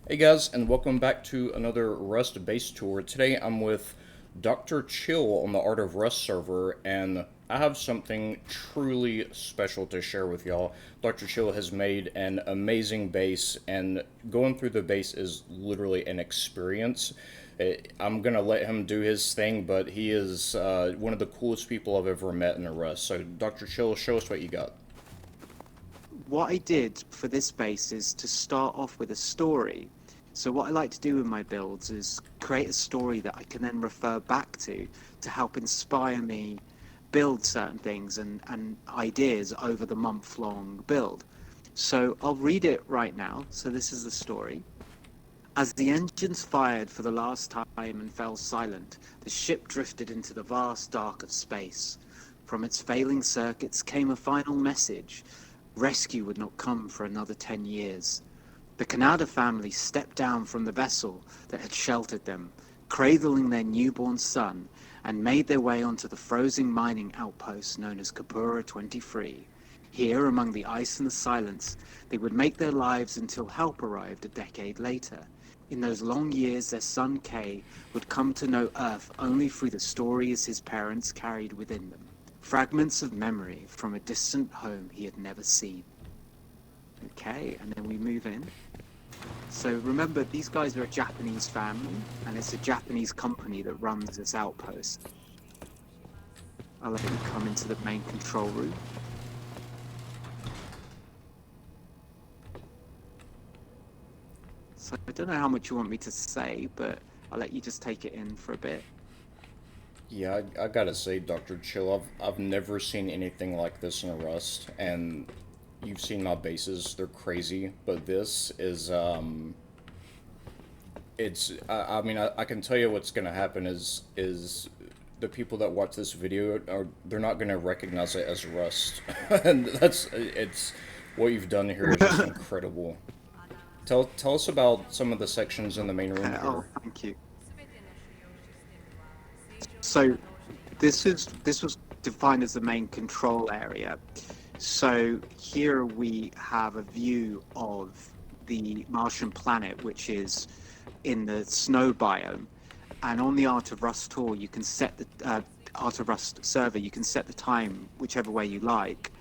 Hey guys, and welcome back to another Rust base tour. Today I'm with Dr. Chill on the Art of Rust server, and I have something truly special to share with y'all. Dr. Chill has made an amazing base, and going through the base is literally an experience. I'm gonna let him do his thing, but he is one of the coolest people I've ever met in the Rust. So, Dr. Chill, show us what you got. What I did for this base is to start off with a story. So what I like to do with my builds is create a story that I can then refer back to help inspire me build certain things and ideas over the month-long build. So I'll read it right now. So this is the story. As the engines fired for the last time and fell silent, the ship drifted into the vast dark of space. From its failing circuits came a final message. Rescue would not come for another 10 years. The Kanada family stepped down from the vessel that had sheltered them, cradling their newborn son, and made their way onto the frozen mining outpost known as Kapura 23. Here, among the ice and the silence, they would make their lives until help arrived a decade later. In those long years, their son Kay would come to know Earth only through the stories his parents carried within them, fragments of memory from a distant home he had never seen. Okay, and then we move in. So remember, these guys are a Japanese family, and it's a Japanese company that runs this outpost. I'll let you come into the main control room. So I don't know how much you want me to say, but I'll let you just take it in for a bit. Yeah, I gotta say, Dr. Chill, I've never seen anything like this in a Rust, and you've seen my bases, they're crazy, but this is, I mean, I can tell you what's gonna happen is the people that watch this video they're not gonna recognize it as Rust, and it's, what you've done here is just incredible. Tell us about some of the sections in the main room Oh, here. thank you. So this was defined as the main control area. So here we have a view of the Martian planet, which is in the snow biome. And on the Art of Rust tool, you can set the Art of Rust server, you can set the time whichever way you like.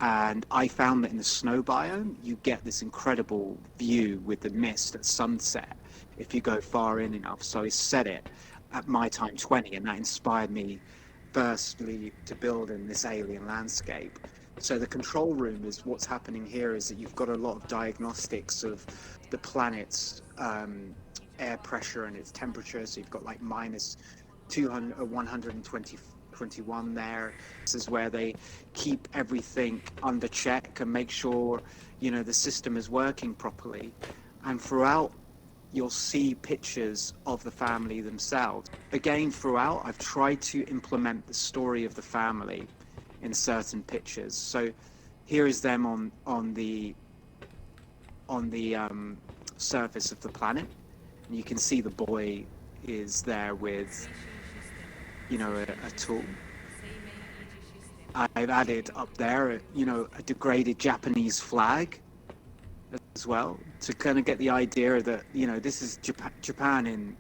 And I found that in the snow biome, you get this incredible view with the mist at sunset if you go far in enough. So I set it at my time 20, and that inspired me firstly to build in this alien landscape. So the control room is what's happening here is that you've got a lot of diagnostics of the planet's air pressure and its temperature. So you've got like minus 200, 121 there. This is where they keep everything under check and make sure, you know, the system is working properly. And throughout you'll see pictures of the family themselves. Again, throughout, I've tried to implement the story of the family in certain pictures. So here is them on the surface of the planet, and you can see the boy is there with, you know, a tool. I've added up there, you know, a degraded Japanese flag as well to kind of get the idea that, you know, this is Japan in,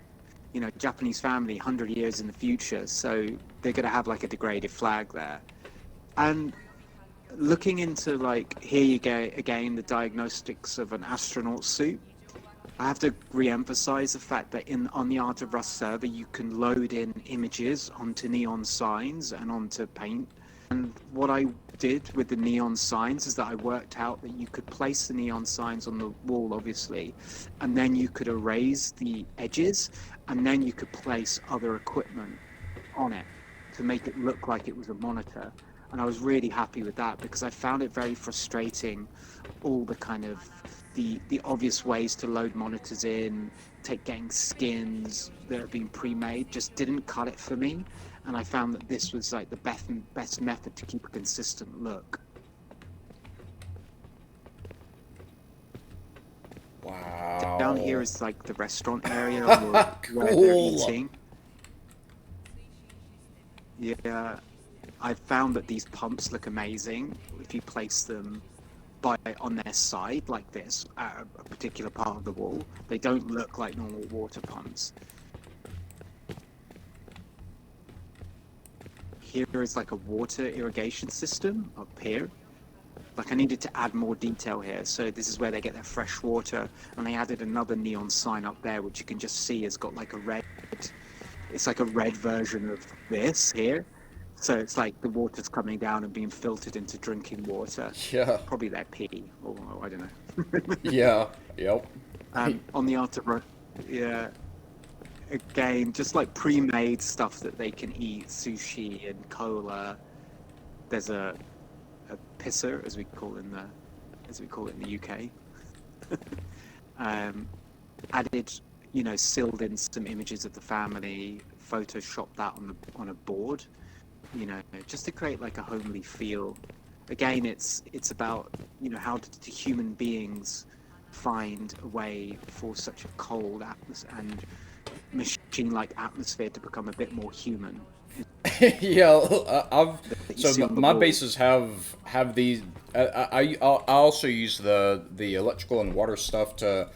you know, Japanese family 100 years in the future, so they're going to have like a degraded flag there. And looking into, like, here you go again, the diagnostics of an astronaut suit. I have to re-emphasize the fact that in on the Art of Rust server you can load in images onto neon signs and onto paint. And what I did with the neon signs is that I worked out that you could place the neon signs on the wall, obviously, and then you could erase the edges, and then you could place other equipment on it to make it look like it was a monitor. And I was really happy with that because I found it very frustrating, all the kind of the obvious ways to load monitors in, take getting skins that have been pre-made just didn't cut it for me. And I found that this was like the best method to keep a consistent look. Down here Wow. is like the restaurant area where they're Cool. eating. Yeah, I found that these pumps look amazing if you place them by on their side like this at a particular part of the wall. They don't look like normal water ponds. Here is like a water irrigation system up here. Like I needed to add more detail here. So this is where they get their fresh water, and I added another neon sign up there, which you can just see has got like a red, it's like a red version of this here. So it's like the water's coming down and being filtered into drinking water. Yeah. Probably their pee, or I don't know. Yeah. Yep. On the art of, yeah, again, just like pre-made stuff that they can eat, sushi and cola. There's a pisser, as we call it in the UK. Added, sealed in some images of the family, photoshopped that on a board, just to create like a homely feel. Again, it's about how do human beings find a way for such a cold atmosphere and machine-like atmosphere to become a bit more human. Yeah, I've That you so see on the my wall. bases have these. I also use the electrical and water stuff to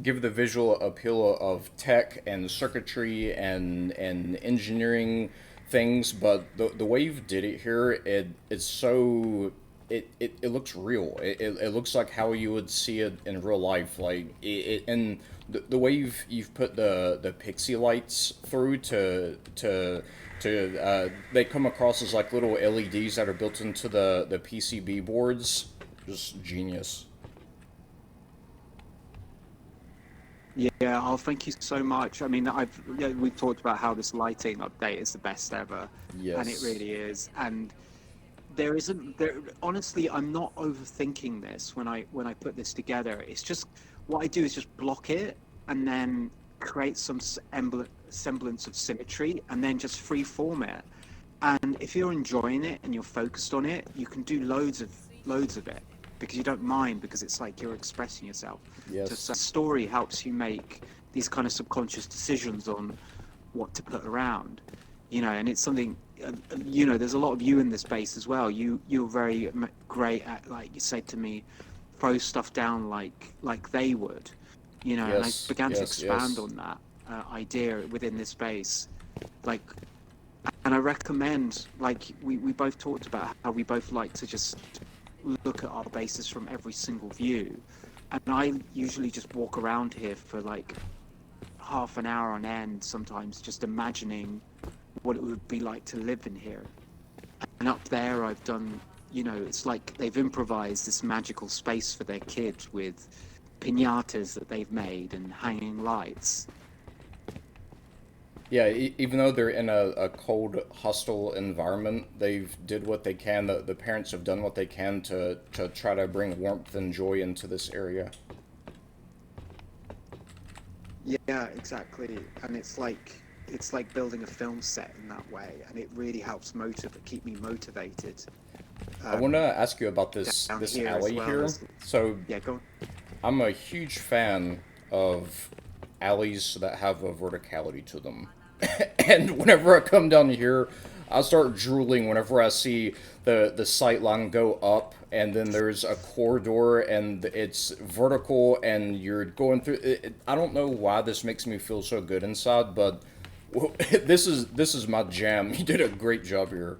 give the visual appeal of tech and circuitry and engineering things. But the way you did it here, it's so it looks real. It looks like how you would see it in real life. Like and the way you've put the pixie lights through to they come across as like little LEDs that are built into the PCB boards. Just genius. Yeah, oh, thank you so much. I mean, we've talked about how this lighting update is the best ever, and it Yes. really is. And there isn't there. Honestly, I'm not overthinking this when I put this together. It's just what I do is just block it and then create some semblance of symmetry, and then just free form it. And if you're enjoying it and you're focused on it, you can do loads of it because you don't mind because it's like you're expressing yourself. Just a Yes. story helps you make these kind of subconscious decisions on what to put around, and it's something. There's a lot of you in this space as well. You're very great at, like you said to me, throw stuff down like they would, and I Yes. began to Yes. expand Yes. on that idea within this space, like. And I recommend, like we both talked about how we both like to just look at our bases from every single view. And I usually just walk around here for like half an hour on end, sometimes just imagining what it would be like to live in here. And up there, I've done, it's like they've improvised this magical space for their kids with pinatas that they've made and hanging lights. Yeah, even though they're in a cold, hostile environment, they've did what they can. The parents have done what they can to try to bring warmth and joy into this area. Yeah, exactly. And it's like building a film set in that way, and it really helps keep me motivated I want to um, ask you about down this here as alley well here. as So yeah, go on. I'm a huge fan of alleys that have a verticality to them. And whenever I come down here, I start drooling whenever I see the sight line go up, and then there's a corridor, and it's vertical, and you're going through. I don't know why this makes me feel so good inside, but this is my jam. You did a great job here.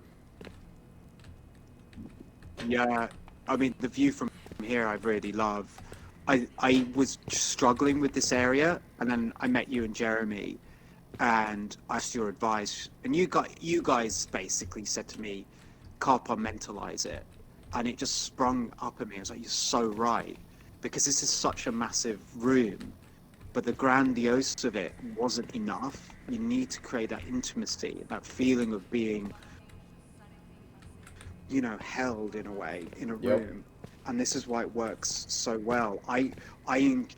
Yeah, I mean the view from here I really love. I was struggling with this area, and then I met you and Jeremy, and asked your advice, and you guys basically said to me, compartmentalize it, and it just sprung up at me. I was like, you're so right, because this is such a massive room, but the grandiose of it wasn't enough. You need to create that intimacy, that feeling of being, held in a way in a Yep. room. And this is why it works so well.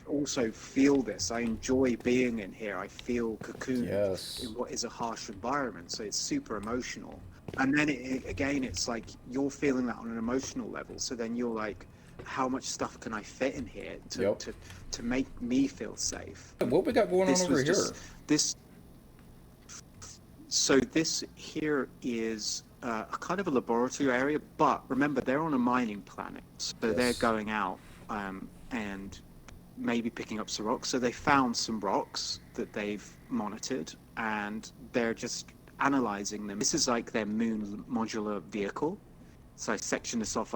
Also feel this. I enjoy being in here. I feel cocooned in Yes. what is a harsh environment. So it's super emotional. And then again, it's like you're feeling that on an emotional level. So then you're like, how much stuff can I fit in here to Yep. to to make me feel safe? What we got going on This over was here? just this. So this here is a kind of a laboratory area, but remember they're on a mining planet, so they're Yes. going out and maybe picking up some rocks. So they found some rocks that they've monitored, and they're just analyzing them. This is like their moon modular vehicle. So I section this off.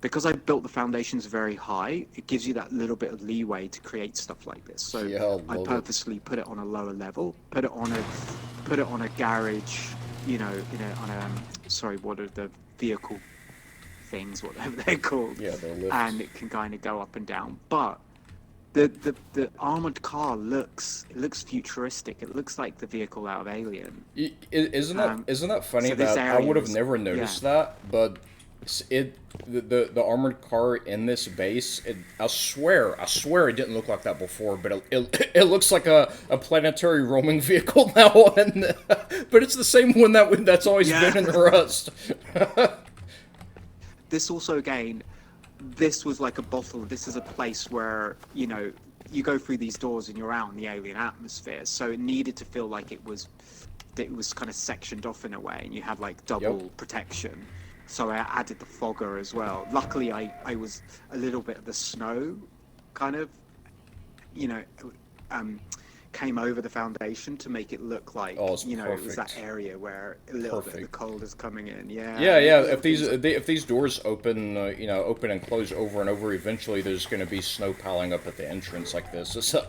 Because I built the foundations very high, it gives you that little bit of leeway to create stuff like this. So Yeah, I I love it. purposely put it on a lower level, put it on a garage, on a sorry, what are the vehicle things, whatever they're called, Yeah, the lift. and it can kind of go up and down. But the armored car looks futuristic. It looks like the vehicle out of Alien. Um, Isn't that funny so this that I would area have is, never yeah, noticed that, but it the armored car in this base, I swear it didn't look like that before, but it looks like a planetary roaming vehicle now, and but it's the same one that's always yeah. been in Rust. This also again, this was like a bottle. This is a place where you go through these doors and you're out in the alien atmosphere. So it needed to feel like it was kind of sectioned off in a way, and you had like Yep. double protection. So I added the fogger as well. Luckily, I was a little bit of the snow, kind of, you know, um, came over the foundation to make it look Oh, like it's it was that perfect. area where a little bit of the Perfect. cold is coming in. Yeah, Yeah, yeah. little things like If these doors open, open and close over and over, eventually there's going to be snow piling up at the entrance like this. yeah,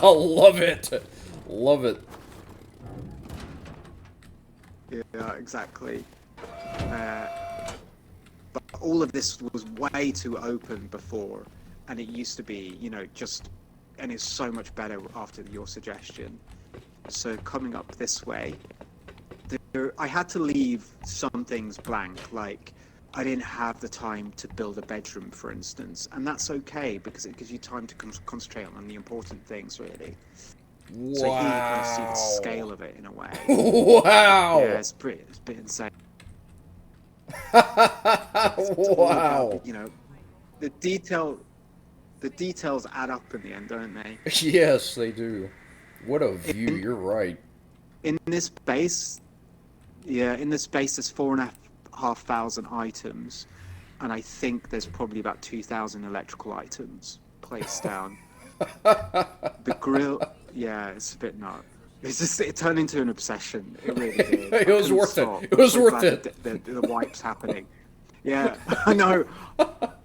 I love it, love it. yeah, exactly. Uh, but all of this was way too open before, and it used to be, and it's so much better after your suggestion. So coming up this way, I had to leave some things blank, like I didn't have the time to build a bedroom, for instance, and that's okay because it gives you time to concentrate on the important things, really. So here you kind of see the Wow, scale of it in a way. Yeah, wow, it's a bit insane. It's all about wow. the detail. The details add up in the end, don't they? Yes, they do. What a view. In You're right. in this base, yeah, in this base, there's 4,500 items, and I think there's probably about 2,000 electrical items placed down. The grill, yeah, it's a bit nuts. It turned into an obsession. It really did. It I was couldn't worth it. stop. It I'm was so worth glad it. the wipe's happening. Yeah, I know.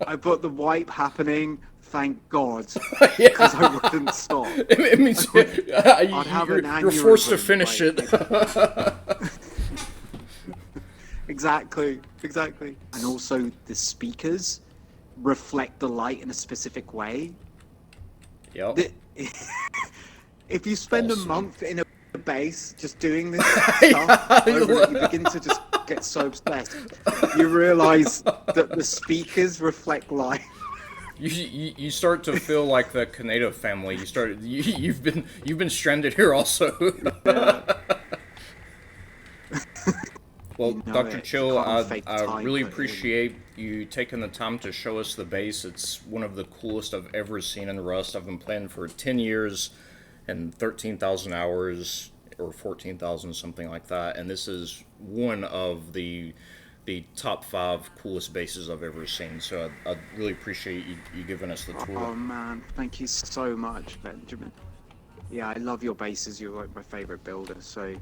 I put the wipe happening. Thank God, because I Yeah. wouldn't stop. It I means would. I'd have an you're forced to aneurysm. finish it. Exactly, exactly. And also the speakers reflect the light in a specific way. Yep. The, if you spend a Awesome. month in a base just doing this stuff over it, you Yeah. begin to just get so obsessed. You realize that the speakers reflect light. You start to feel like the Kaneda family. You've been stranded here also. Yeah, Well, you know Dr. it. You Chill, can't fake the I time really put in. appreciate you taking the time to show us the base. It's one of the coolest I've ever seen in Rust. I've been playing for 10 years and 13,000 hours, or 14,000, something like that. And this is one of the top five coolest bases I've ever seen. So I really appreciate you giving us the tour. Oh man, thank you so much, Benjamin. Yeah, I love your bases. You're like my favorite builder. So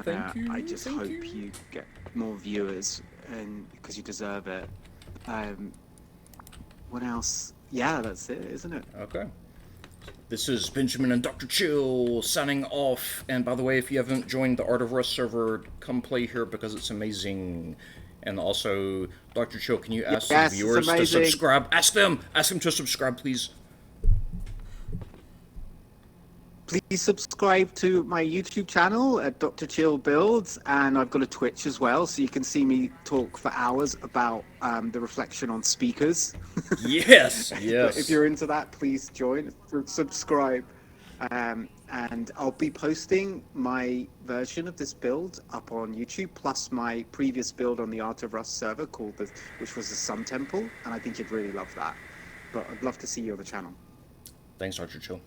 Thank I you, just thank hope you. you get more viewers, and because you deserve it. Um, what else? Yeah, that's it, isn't it? Okay. This is Benjamin and Dr. Chill signing off. And by the way, if you haven't joined the Art of Rust server, come play here because it's amazing. And also, Dr. Chill, can you ask the Yes, it's viewers to amazing. subscribe? Ask them to subscribe, please. Please subscribe to my YouTube channel at Dr. Chill Builds, and I've got a Twitch as well, so you can see me talk for hours about the reflection on speakers. Yes, If yes. you're into that, please join, subscribe. And I'll be posting my version of this build up on YouTube, plus my previous build on the Art of Rust server which was the Sun Temple, and I think you'd really love that. But I'd love to see you on the channel. Thanks, Dr. Chill.